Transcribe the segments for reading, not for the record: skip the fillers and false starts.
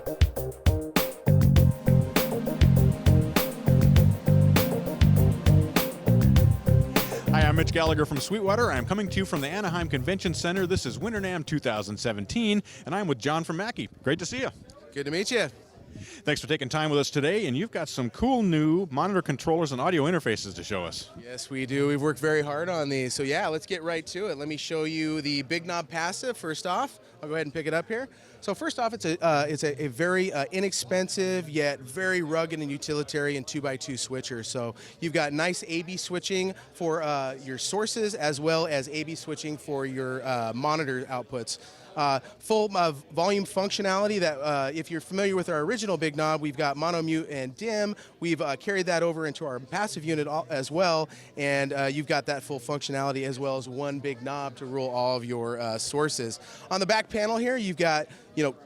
Hi, I'm Mitch Gallagher from Sweetwater. I'm coming to you from the Anaheim Convention Center. This is Winter NAMM 2017, and I'm with John from Mackie. Great to see you. Good to meet you. Thanks for taking time with us today, and you've got some cool new monitor controllers and audio interfaces to show us. Yes, we do. We've worked very hard on these. So yeah, let's get right to it. Let me show you the Big Knob Passive first off. I'll go ahead and pick it up here. So first off, it's a very inexpensive yet very rugged and utilitarian 2x2 switcher. So you've got nice AB switching for your sources as well as AB switching for your monitor outputs. Full volume functionality that if you're familiar with our original Big Knob, we've got mono, mute, and dim. We've carried that over into our passive unit as well, and you've got that full functionality as well as one big knob to rule all of your sources. On the back panel here, you've got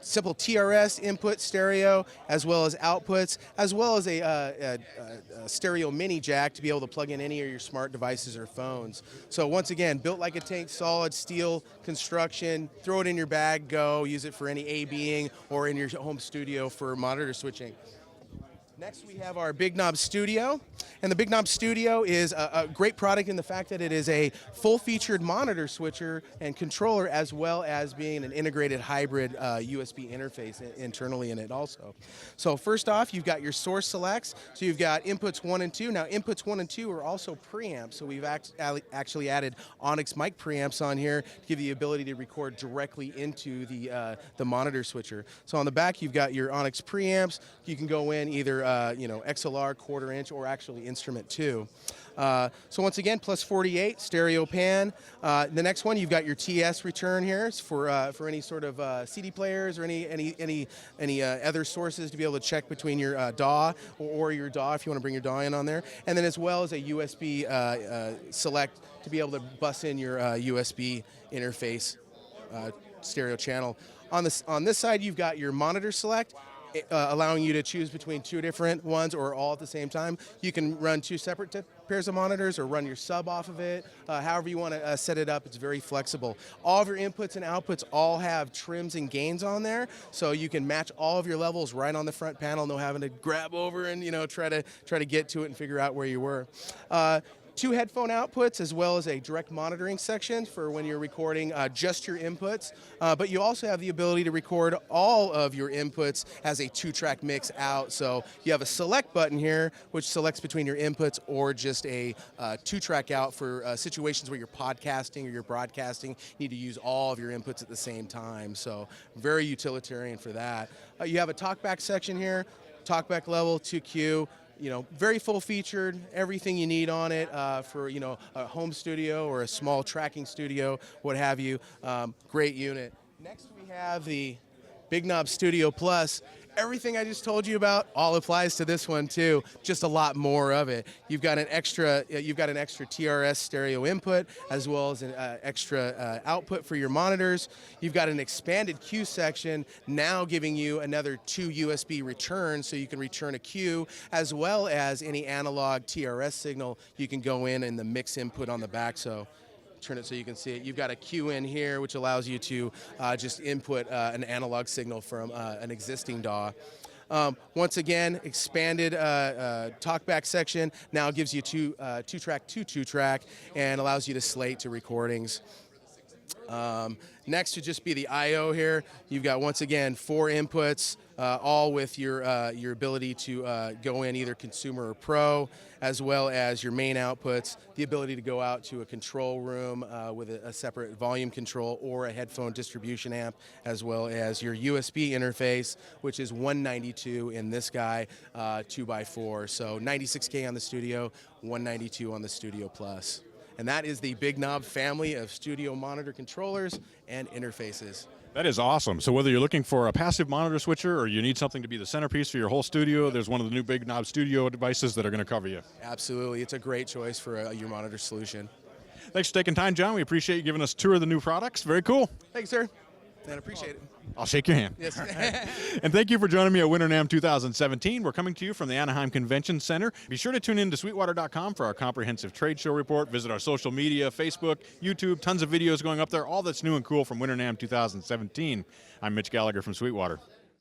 simple TRS input stereo as well as outputs, as well as a stereo mini jack to be able to plug in any of your smart devices or phones. So once again, built like a tank, solid steel construction, throw it in your bag, go, use it for any A-Bing or in your home studio for monitor switching. Next we have our Big Knob Studio, and the Big Knob Studio is a great product in the fact that it is a full-featured monitor switcher and controller as well as being an integrated hybrid USB interface internally in it also. So first off, you've got your source selects, so you've got inputs 1 and 2. Now inputs 1 and 2 are also preamps, so we've actually added Onyx mic preamps on here to give you the ability to record directly into the monitor switcher. So on the back you've got your Onyx preamps. You can go in either XLR, quarter-inch, or actually instrument 2. So once again, plus 48 stereo pan. The next one, you've got your TS return here for any sort of CD players or any other sources to be able to check between your DAW or your DAW if you want to bring your DAW in on there. And then as well as a USB select to be able to bus in your USB interface stereo channel. On this side, you've got your monitor select. Allowing you to choose between 2 different ones or all at the same time. You can run 2 separate pairs of monitors or run your sub off of it. However you want to set it up, it's very flexible. All of your inputs and outputs all have trims and gains on there, so you can match all of your levels right on the front panel, no having to grab over and try to get to it and figure out where you were. 2 headphone outputs as well as a direct monitoring section for when you're recording just your inputs, but you also have the ability to record all of your inputs as a 2-track mix out. So you have a select button here which selects between your inputs or just a 2-track out for situations where you're podcasting or you're broadcasting. You need to use all of your inputs at the same time, so very utilitarian for that. You have a talkback section here, talkback level 2Q. Very full-featured, everything you need on it for, a home studio or a small tracking studio, what have you. Great unit. Next we have the Big Knob Studio Plus. Everything I just told you about all applies to this one too, just a lot more of it. You've got an extra TRS stereo input as well as an extra output for your monitors. You've got an expanded Q section now giving you another 2 USB returns, so you can return a Q as well as any analog TRS signal. You can go in the mix input on the back, so turn it so you can see it. You've got a Q in here which allows you to just input an analog signal from an existing DAW. Once again, expanded talkback section now gives you 2-track and allows you to slate to recordings. Next would just be the I/O here. You've got once again 4 inputs, all with your ability to go in either consumer or pro, as well as your main outputs, the ability to go out to a control room with a separate volume control or a headphone distribution amp, as well as your USB interface, which is 192 in this guy, 2x4. So 96K on the Studio, 192 on the Studio Plus. And that is the Big Knob family of studio monitor controllers and interfaces. That is awesome. So whether you're looking for a passive monitor switcher or you need something to be the centerpiece for your whole studio, there's one of the new Big Knob Studio devices that are going to cover you. Absolutely. It's a great choice for your monitor solution. Thanks for taking time, John. We appreciate you giving us a tour of the new products. Very cool. Thanks, sir. And I appreciate it. I'll shake your hand. Yes. And thank you for joining me at Winter NAMM 2017. We're coming to you from the Anaheim Convention Center. Be sure to tune in to Sweetwater.com for our comprehensive trade show report. Visit our social media, Facebook, YouTube, tons of videos going up there. All that's new and cool from Winter NAMM 2017. I'm Mitch Gallagher from Sweetwater.